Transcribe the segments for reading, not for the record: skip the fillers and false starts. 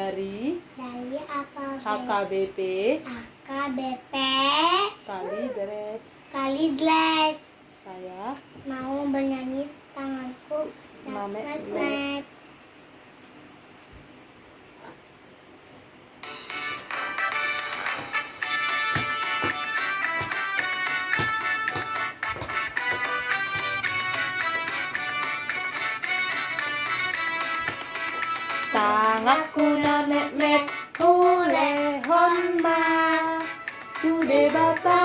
dari HKBP Kalideres. Saya mau bernyanyi tanganku Mamet. Tanganku na met Ule honma kude bata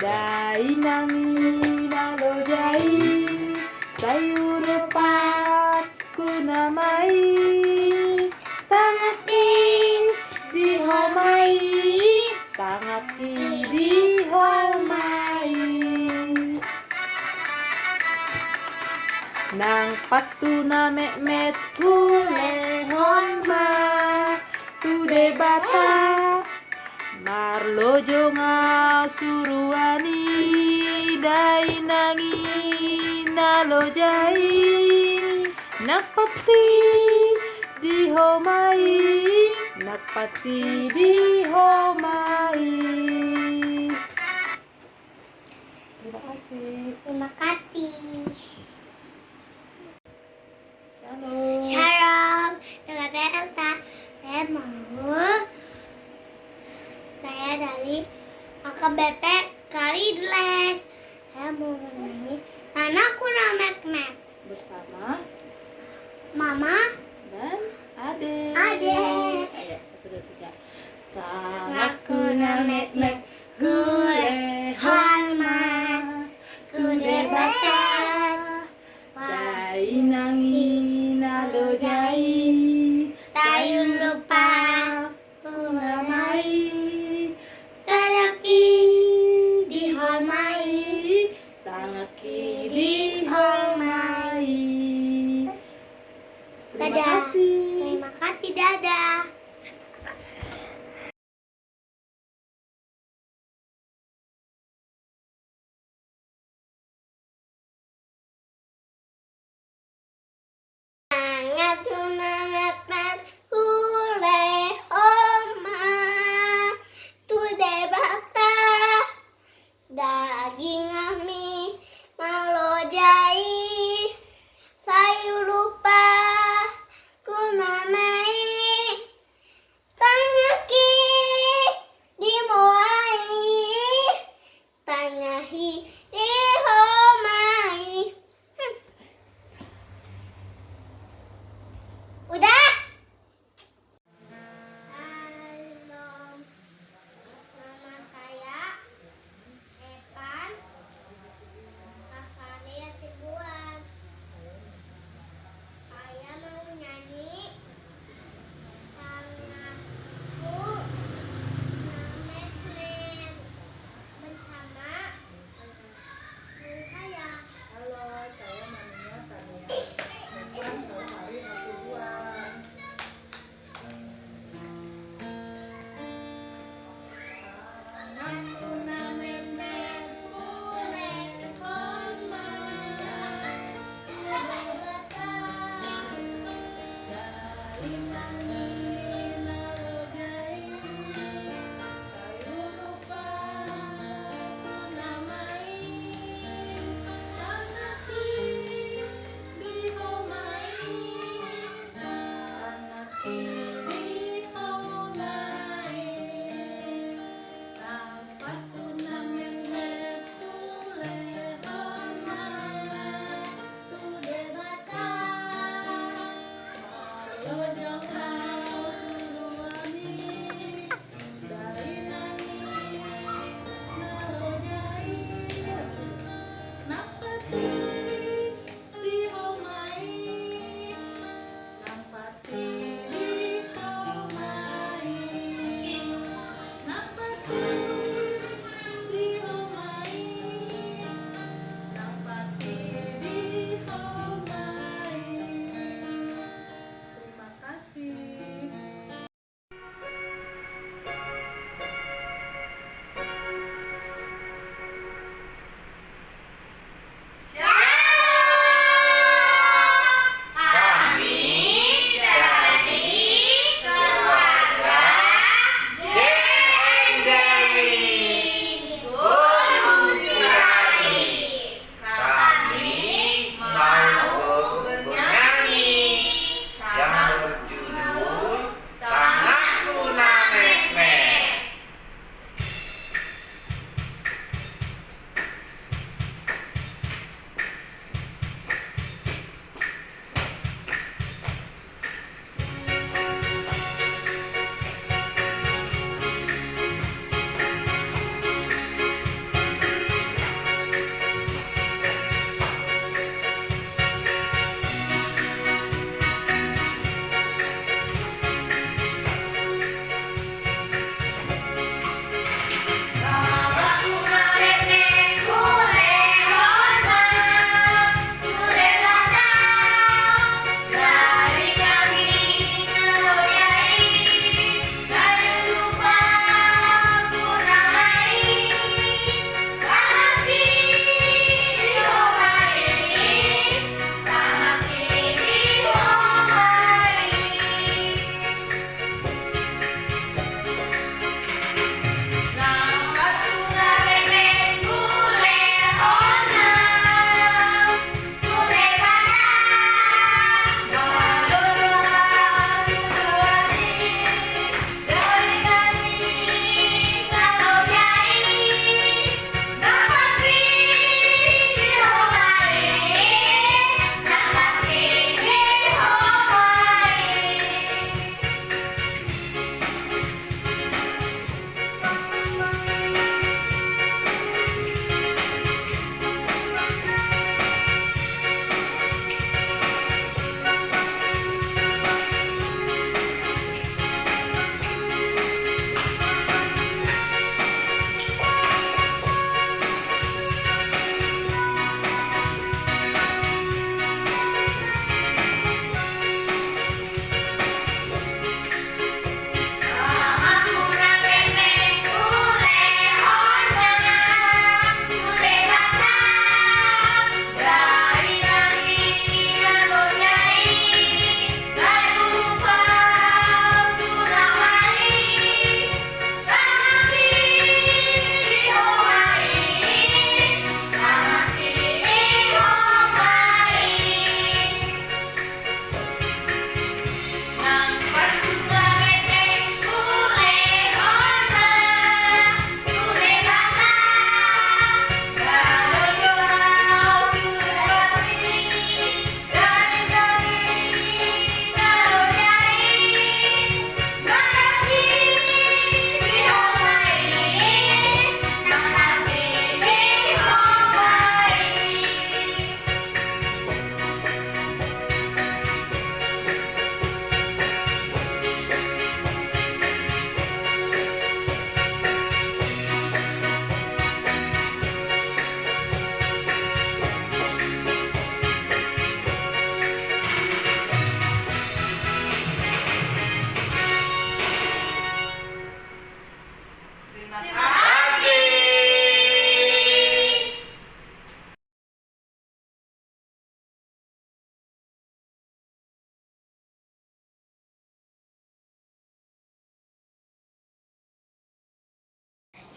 dai nangi na lojai sayur pat kuna mai tangatin di homai tangati di homai nang patu na met ule honma kude bata marlojo nga suruani dai nangi nalojai nakpati di homai nakpati di homai. Terima kasih. Terima kasih. Shalom. Shalom. Dengan Elta. Saya dari HKBP Kalideres. Saya mau bernyanyi Tanahku Namet Bersama Mama dan Ade. Ayo, 1, 2, 3. Tanahku Namet Gule Halma Kude batas Dai nangi nalojai Tayun lupa Kumamai Tadaki di Holmai Tangaki di homai. Terima Dadah. kasih. Terima kasih, Dadah.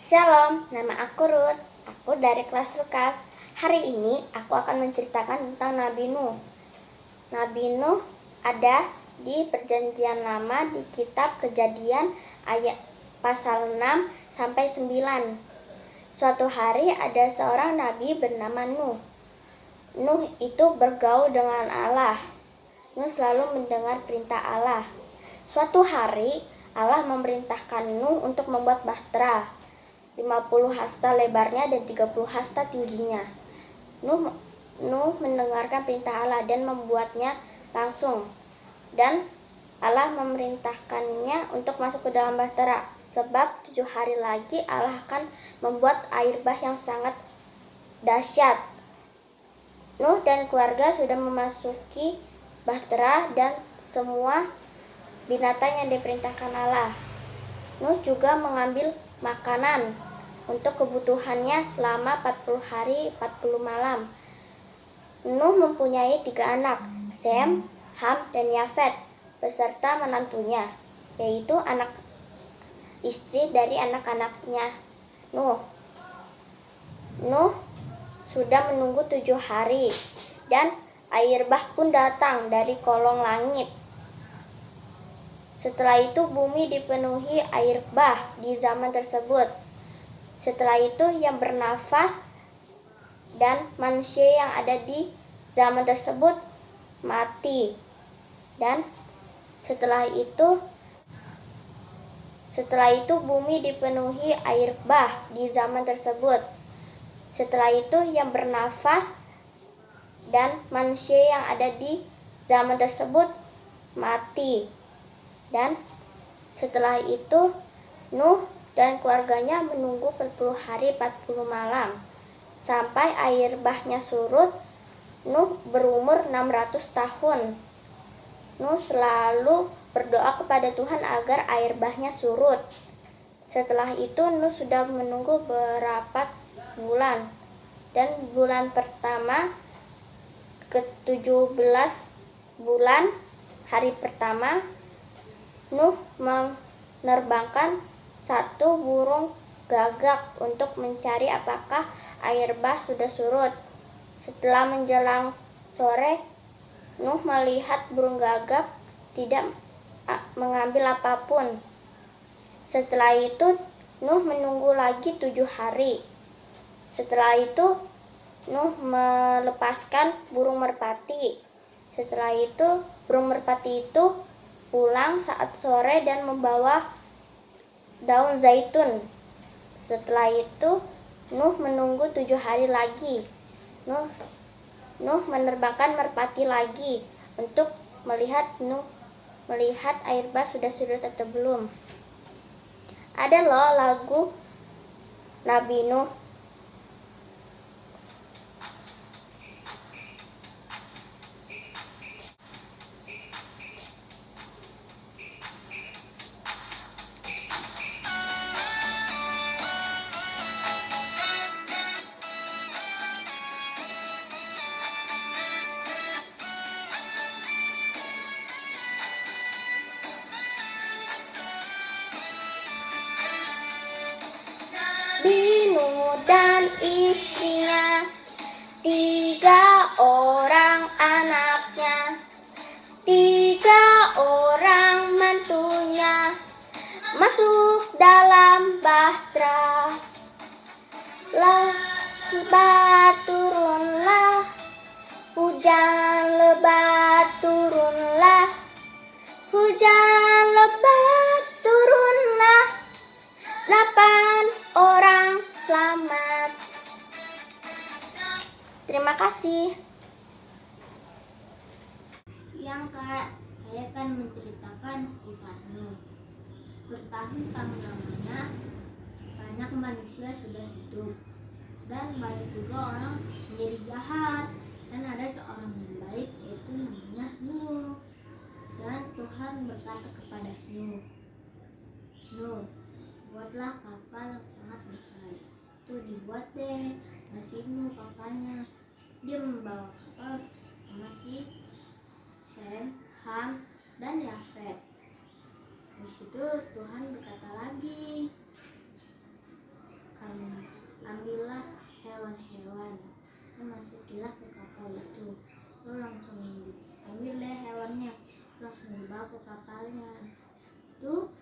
Shalom, nama aku Ruth. Aku dari kelas Lukas. Hari ini aku akan menceritakan tentang Nabi Nuh. Nabi Nuh ada di Perjanjian Lama di kitab Kejadian ayat pasal 6 sampai 9. Suatu hari ada seorang nabi bernama Nuh. Nuh itu bergaul dengan Allah. Nuh selalu mendengar perintah Allah. Suatu hari Allah memerintahkan Nuh untuk membuat bahtera 50 hasta lebarnya dan 30 hasta tingginya. Nuh mendengarkan perintah Allah dan membuatnya langsung. Dan Allah memerintahkannya untuk masuk ke dalam bahtera, sebab 7 hari lagi Allah akan membuat air bah yang sangat dahsyat. Nuh dan keluarga sudah memasuki bahtera dan semua binatang yang diperintahkan Allah. Nuh juga mengambil makanan untuk kebutuhannya selama 40 hari 40 malam. Nuh mempunyai 3 anak, Sem, Ham, dan Yafet, beserta menantunya, yaitu anak istri dari anak-anaknya Nuh. Nuh sudah menunggu 7 hari, dan air bah pun datang dari kolong langit. Setelah itu bumi dipenuhi air bah di zaman tersebut. Setelah itu yang bernafas dan manusia yang ada di zaman tersebut mati. Dan setelah itu bumi dipenuhi air bah di zaman tersebut. Setelah itu yang bernafas dan manusia yang ada di zaman tersebut mati. Dan setelah itu Nuh dan keluarganya menunggu 40 hari 40 malam sampai air bahnya surut. Nuh berumur 600 tahun. Nuh selalu berdoa kepada Tuhan agar air bahnya surut. Setelah itu Nuh sudah menunggu beberapa bulan, dan bulan pertama ke-17 bulan hari pertama Nuh menerbangkan satu burung gagak untuk mencari apakah air bah sudah surut. Setelah menjelang sore, Nuh melihat burung gagak tidak mengambil apapun. Setelah itu Nuh menunggu lagi 7 hari. Setelah itu Nuh melepaskan burung merpati. Setelah itu burung merpati itu pulang saat sore dan membawa daun zaitun. Setelah itu Nuh menunggu 7 hari lagi. Nuh menerbangkan merpati lagi untuk melihat air bah sudah surut atau belum. Ada loh lagu Nabi Nuh. Nabi Nuh dan istrinya, 3 orang anaknya, 3 orang mantunya, masuk dalam bahtera. Lebat turunlah, hujan lebat turunlah, hujan lebat turunlah, 8 orang selamat. Terima kasih. Siang Kak, saya akan menceritakan kisah Nuh. Bertahun-tahun lamanya banyak manusia sudah hidup, dan banyak juga orang menjadi jahat. Dan ada seorang yang baik, yaitu namanya Nuh. Dan Tuhan berkata kepada Nuh, Nuh, buatlah kapal yang sangat besar. Itu dibuat deh, ngasih Nuh kapalnya. Dia membawa kapal sama si Sem, Ham, dan Yafet. Di situ Tuhan berkata lagi, Ambillah hewan-hewan dan masukilah ke kapal itu. Lalu langsung ambil deh hewannya, langsung dibawa ke kapalnya. Tuh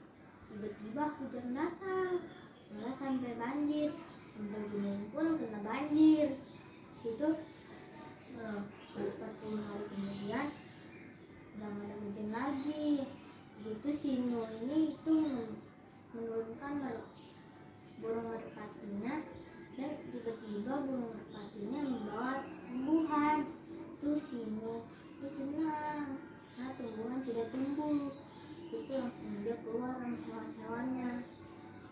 tiba-tiba hujan datang, malah sampai banjir, sampai gunung pun kena banjir. Situ 40 hari kemudian udah gak ada hujan lagi. Begitu si Nuh ini itu menurunkan burung merpatinya, dan tiba-tiba burung merpatinya membawa tumbuhan. Tuh si Nuh ini senang, nah tumbuhan sudah tumbuh. Itu langsung dia keluar sama hewan-hewannya.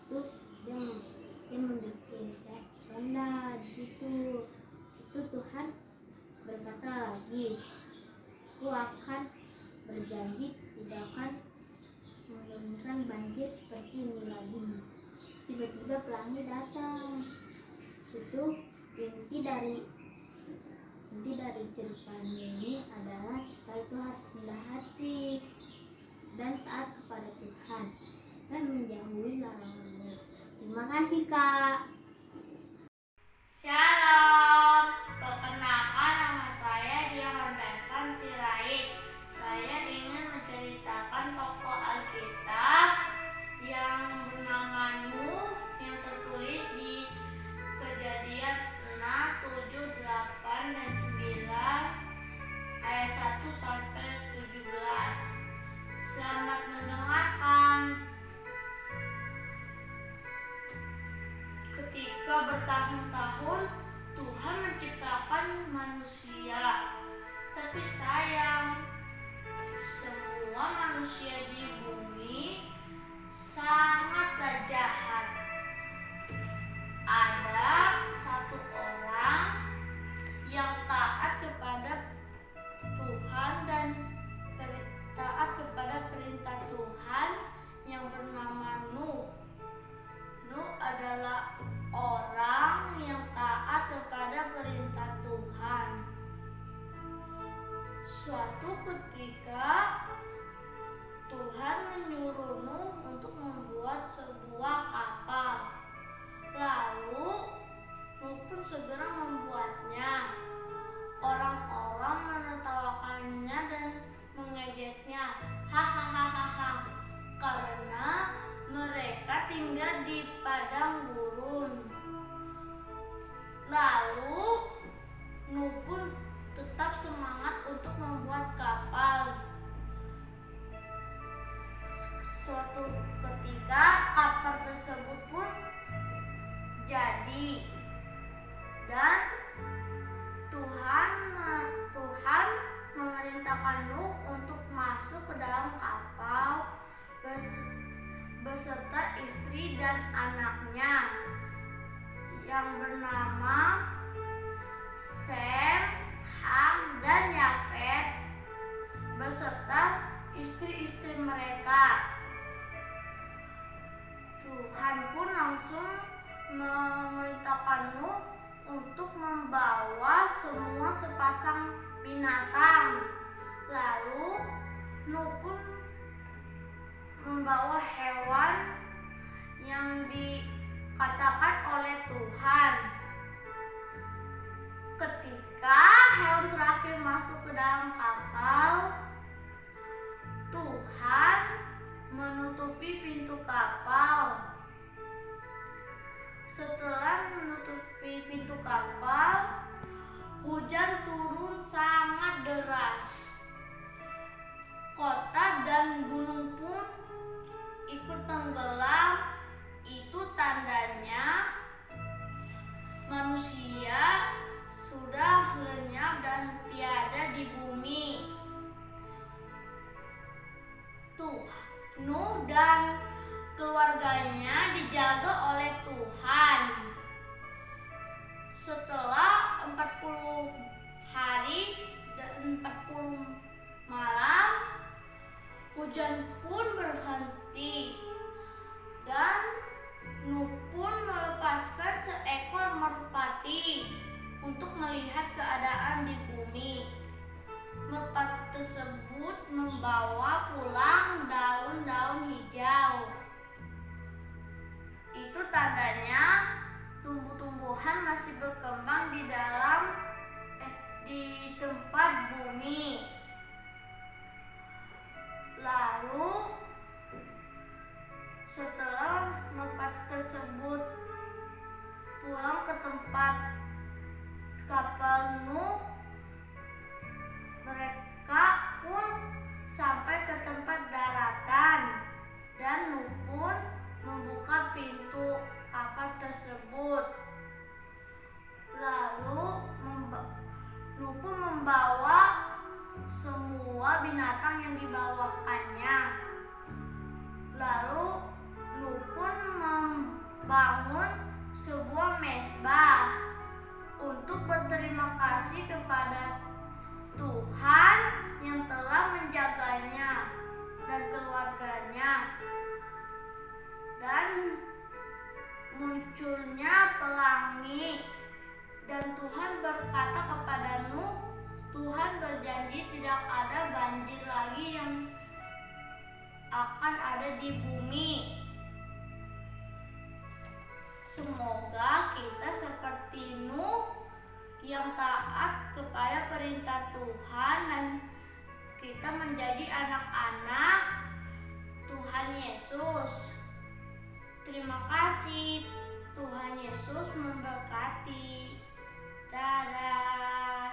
Itu dia membuat tenda di situ. Itu Tuhan berkata lagi, aku akan berjanji tidak akan menurunkan banjir seperti ini lagi. Tiba-tiba pelangi datang. Situ inti dari ceritanya ini adalah kita itu harus rendah hati dan taat kepada Tuhan dan menjauhi larangannya. Terima kasih, Kak. Shalom, perkenalkan nama saya Dian Revan Sirait. Saya ingin menceritakan tokoh Alkitab yang bernama Nuh yang tertulis di Kejadian 6, 7, 8, dan 9 ayat 1 sampai 17. Selamat mendengarkan. Ketika bertahun-tahun Tuhan menciptakan manusia, tapi sayang, semua manusia di bumi sangatlah jahat. Ada satu orang yang taat kepada Tuhan dan taat kepada perintah Tuhan yang bernama Nuh. Nuh adalah orang yang taat kepada perintah Tuhan. Suatu ketika Tuhan menyuruh Nuh untuk membuat sebuah kapal. Lalu Nuh pun segera membuatnya. Orang-orang menertawakannya dan mengejeknya, hahaha, karena mereka tinggal di padang gurun. Lalu Nuh pun tetap semangat untuk membuat kapal. Suatu ketika kapal tersebut pun jadi, dan Tuhan memerintahkan Nuh untuk masuk ke dalam kapal beserta istri dan anaknya yang bernama Sem, Ham, dan Yafet beserta istri-istri mereka. Tuhan pun langsung memerintahkan Nuh untuk membawa semua sepasang binatang. Lalu Nuh pun membawa hewan yang dikatakan oleh Tuhan. Ketika hewan terakhir masuk ke dalam kapal, Tuhan menutupi pintu kapal. Setelah menutupi pintu kapal, hujan turun sangat deras. Kota dan gunung pun ikut tenggelam. Itu tandanya manusia sudah lenyap dan tiada di bumi. Nuh dan keluarganya dijaga oleh Tuhan. Setelah 40 hari dan 40 malam, hujan pun berhenti dan Nuh pun melepaskan seekor merpati untuk melihat keadaan di bumi. Merpati tersebut membawa pulang daun-daun hijau. Itu tandanya Setelah merpati tersebut pulang ke tempat kapal Nuh, mereka pun sampai ke tempat daratan dan Nuh pun membuka pintu kapal tersebut. Lalu Nuh pun membawa semua binatang yang dibawakannya. Lalu Nuh pun membangun sebuah mezbah untuk berterima kasih kepada Tuhan yang telah menjaganya dan keluarganya. Dan munculnya pelangi, dan Tuhan berkata kepada Nuh, Tuhan berjanji tidak ada banjir lagi yang akan ada di bumi. Semoga kita seperti Nuh yang taat kepada perintah Tuhan dan kita menjadi anak-anak Tuhan Yesus. Terima kasih. Tuhan Yesus memberkati. Dadah.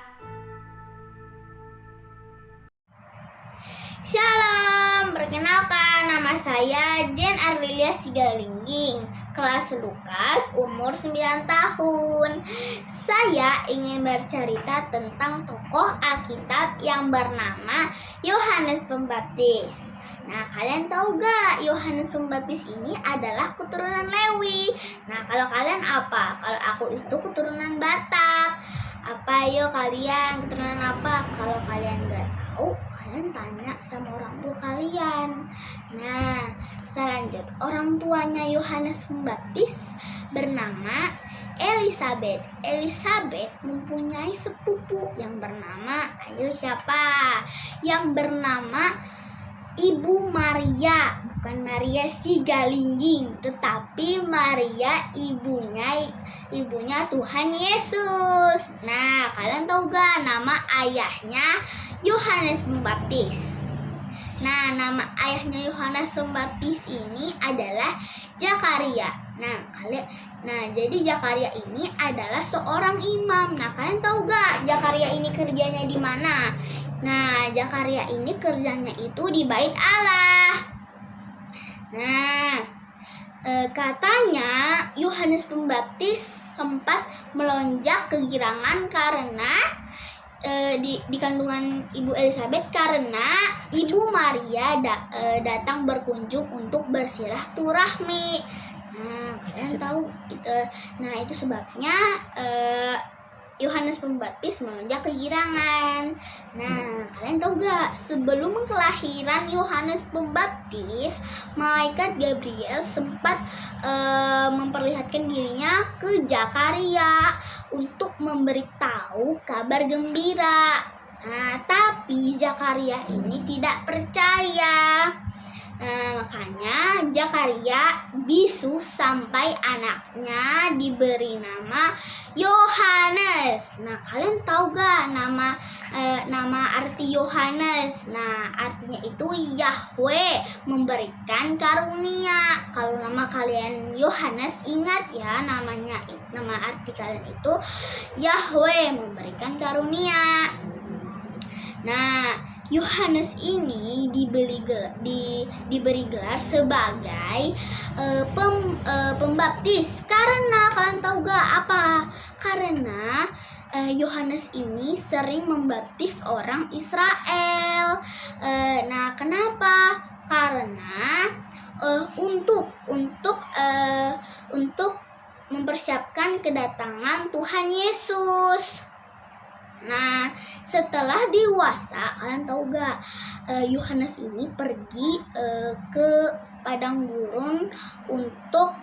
Shalom, perkenalkan nama saya Jen Arlilia Sigalingging, kelas Lukas, umur 9 tahun. Saya ingin bercerita tentang tokoh Alkitab yang bernama Yohanes Pembaptis. Nah, kalian tahu gak Yohanes Pembaptis ini adalah keturunan Lewi? Nah, kalau kalian apa? Kalau aku itu keturunan Batak. Apa yo kalian keturunan apa? Kalau kalian gak tahu, kalian tanya sama orang tua kalian. Nah, kita lanjut. Orang tuanya Yohanes Pembaptis bernama Elisabet. Elisabet mempunyai sepupu yang bernama, ayo siapa? Yang bernama Ibu Maria, bukan Maria Sigalingging, tetapi Maria ibunya Tuhan Yesus. Nah, kalian tahu gak nama ayahnya Yohanes Pembaptis? Nah, nama ayahnya Yohanes Pembaptis ini adalah Zakaria. Jadi Zakaria ini adalah seorang imam. Nah, kalian tahu gak Zakaria ini kerjanya di mana? Nah, Zakaria ini kerjanya itu di Bait Allah. Nah, katanya Yohanes Pembaptis sempat melonjak kegirangan karena di kandungan Ibu Elisabet karena Ibu Maria datang berkunjung untuk bersilaturahmi. Nah, kalian tahu itu sebabnya Yohanes Pembaptis melonjak kegirangan. Nah, kalian tahu gak, sebelum kelahiran Yohanes Pembaptis, malaikat Gabriel sempat memperlihatkan dirinya ke Zakaria untuk memberitahu kabar gembira. Nah, tapi Zakaria ini tidak percaya. Makanya Zakaria bisu sampai anaknya diberi nama Yohanes. Nah, kalian tahu gak nama arti Yohanes? Nah, artinya itu Yahweh memberikan karunia. Kalau nama kalian Yohanes, ingat ya nama arti kalian itu Yahweh memberikan karunia. Nah, Yohanes ini diberi gelar sebagai pembaptis karena kalian tahu gak apa? Karena Yohanes ini sering membaptis orang Israel. Nah, kenapa? Karena untuk mempersiapkan kedatangan Tuhan Yesus. Nah, setelah dewasa, kalian tahu gak, Yohanes ini pergi ke padang gurun untuk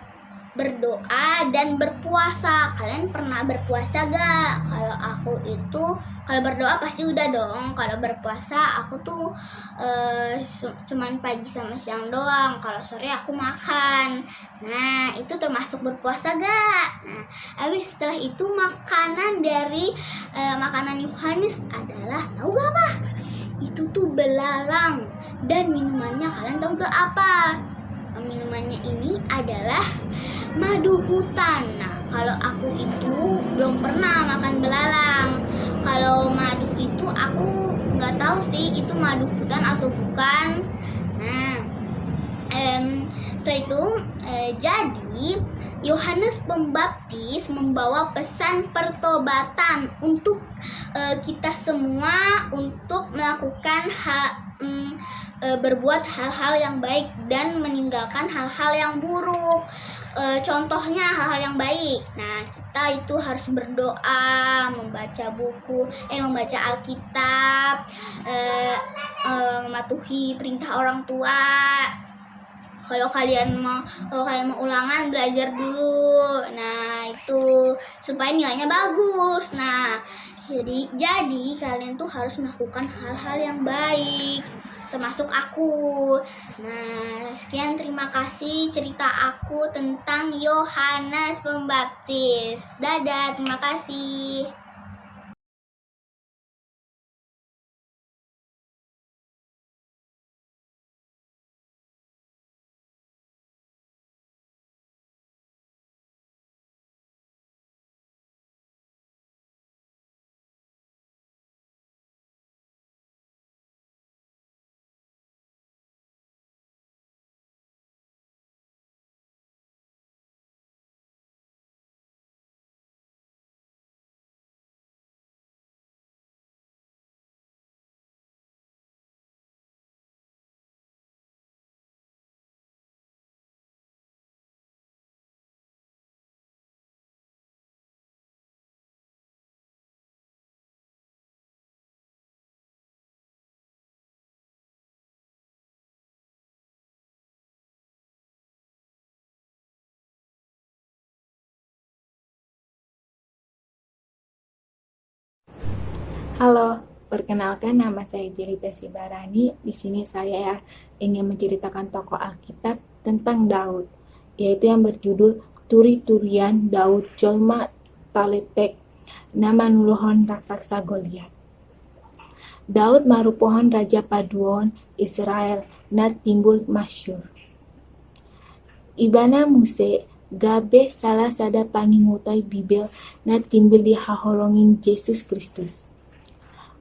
berdoa dan berpuasa. Kalian pernah berpuasa gak? Kalau berdoa pasti udah dong. Kalau berpuasa aku tuh cuman pagi sama siang doang. Kalau sore aku makan. Nah, itu termasuk berpuasa gak? Nah, habis setelah itu makanan dari makanan Yohanes adalah, tahu gak apa? Itu tuh belalang. Dan minumannya kalian tahu gak apa? Minumannya adalah madu hutan. Nah, kalau aku itu belum pernah makan belalang. Kalau madu itu aku nggak tahu sih itu madu hutan atau bukan. Nah, setelah itu jadi Yohanes Pembaptis membawa pesan pertobatan untuk kita semua untuk melakukan berbuat hal-hal yang baik dan meninggalkan hal-hal yang buruk. Contohnya hal-hal yang baik. Nah, kita itu harus berdoa, membaca membaca Alkitab, mematuhi perintah orang tua. Kalau kalian mau ulangan, belajar dulu. Nah, itu supaya nilainya bagus. Nah, jadi kalian tuh harus melakukan hal-hal yang baik, termasuk aku. Nah, sekian, terima kasih cerita aku tentang Yohanes Pembaptis. Dadah, terima kasih. Halo, perkenalkan nama saya Jelita Sibarani. Di sini saya ingin menceritakan tokoh Alkitab tentang Daud, yaitu yang berjudul Turi-turian Daud Jolma Taletek nama nuluhon raksasa Goliat. Daud marupohon raja paduon Israel na timbul masyur. Ibana muse gabe salah sada pangingutai Bibel na timbul di haholongin Yesus Kristus.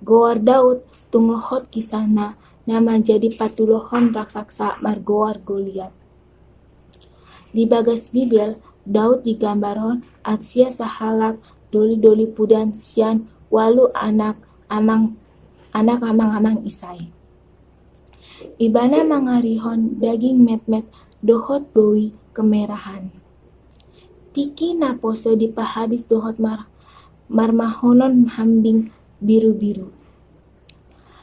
Goar Daud tunglohot kisahna nama jadi patulohon raksasa margoar Goliat. Di bagas Bibel, Daud digambaron atsia sahalak doli-doli pudan sian walu anak amang-amang Isai. Ibana mangarihon daging met-met dohot bowi kemerahan. Tiki naposo dipahadis dohot marmahonon hambing biru-biru.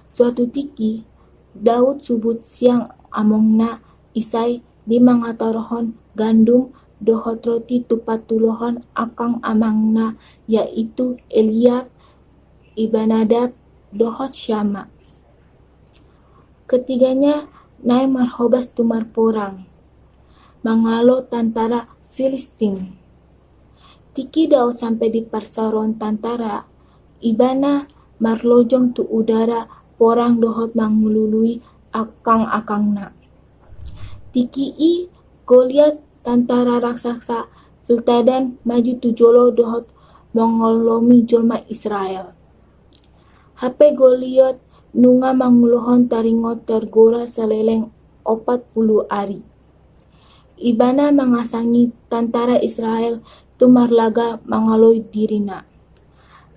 Suatu tiki, Daud subut siang amongna Isai di mangatorohon gandum dohot roti tupatulohon akang amangna, yaitu Eliab, Ibanadab, dohot Syama. Ketiganya naik marhobas tumar porang, mangalo tantara Filistin. Tiki Daud sampai di parsaron tantara, Ibana marlojong tu udara porang dohot mangulului akang-akangna. Tiki i Goliat tantara raksasa Filtadan maju tu jolo dohot mongolomi jolma Israel. Hape Goliat nunga mangulohon taringot tergora seleleng 40 ari. Ibana mangasangi tantara Israel tumarlaga mangaloi dirina.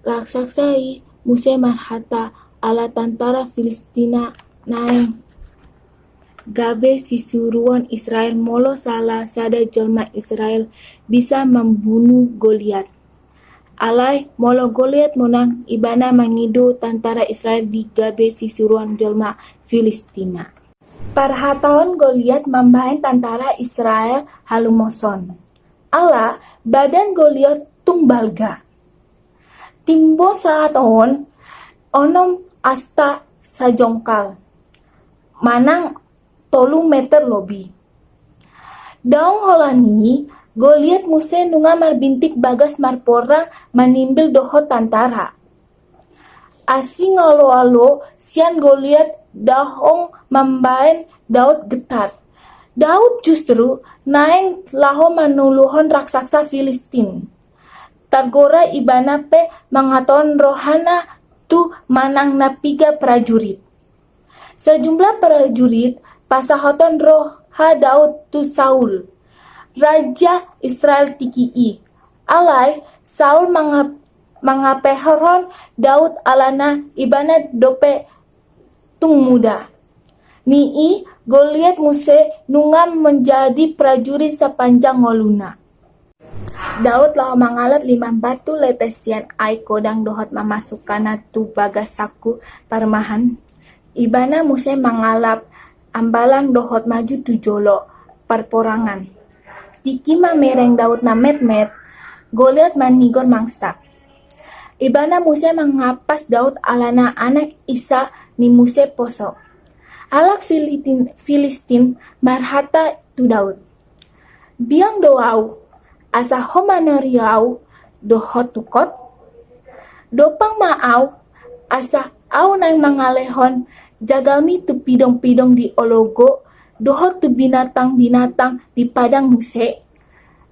Raksasai muse marhata ala tantara Filistina naeng gabe sisuruan Israel molo salah sada jolma Israel bisa membunuh Goliat. Alai molo Goliat menang, Ibana mangidu tantara Israel di gabe sisuruan jolma Filistina. Parhataon Goliat membahan tantara Israel halumoson. Ala badan Goliat tumbalga. Timbo saaton onom asta sajongkal. Manang 3 meter lobi. Daong holani Goliat muse nunga marbintik bagas marporang manimbil dohot tantara. Asing alo-alo sian Goliat dahong mambaen Daud getar. Daud justru naeng laho manuluhon raksasa Filistin. Targora ibana pe mangaton rohana tu manang napiga prajurit. Sejumlah prajurit pasahoton roha Daud tu Saul, raja Israel tikii. Alai Saul mangapeheron Daud alana ibana dope tung muda. Nii Goliat muse nungam menjadi prajurit sepanjang ngoluna. Daud lah mangalap 5 batu lepesian ai kodang dohot mamasukana tu bagas saku parmahan. Ibana muse mangalap ambalang dohot maju tu jolo perporangan. Tiki mamereng Daud na met-met, Goliat manigon mangsta. Ibana muse mengapas Daud alana anak Isa ni muse poso. Alak Filistin marhata tu Daud. Biang doau, asa homanoriau dohot tukot. Dopang maau, asa au nang mangalehon jagalmi tu pidong-pidong di ologo, dohot tu binatang-binatang di padang muse.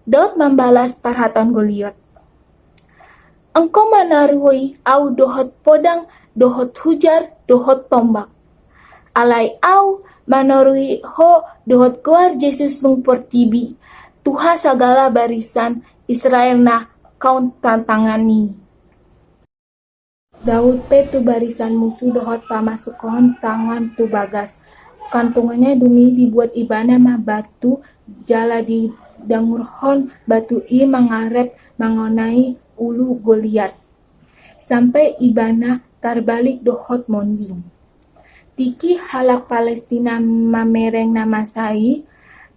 Daud membalas parhaton Goliat. Engkau manarui au dohot podang, dohot hujar, dohot tombak. Alai au manarui ho dohot goar Yesus nung portibi. Tuha sagala barisan Israel na kaun tantangani. Daud pe tu barisan musuh dohot pamasukon tangan tu bagas. Kantungannya dungi dibuat ibana mah batu jala di dangurhon batu i mangarep mangonai ulu Goliat. Sampai ibana tarbalik dohot monding. Tiki halak Palestina mamereng nama sai,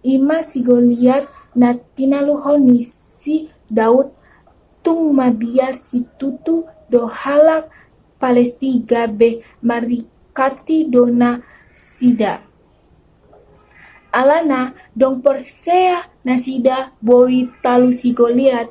ima si Goliat na tinaluhon ni si Daud tung mabiar si tutu do halak Palesti gabe marikati dona sida. Alana dong persea na sida boi talu si Goliat,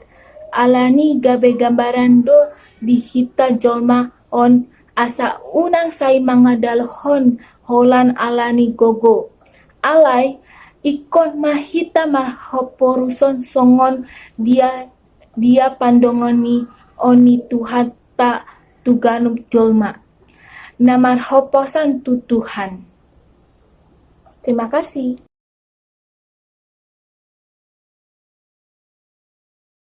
alani gabe gambaran do dihita jolma on asa unang say mga dalhon holan alani gogo. Alay, ikon mahita marhoporuson songon dia pandongon ni oni Tuhan ta tuganum jolma. Na marhoposan tu Tuhan. Terima kasih.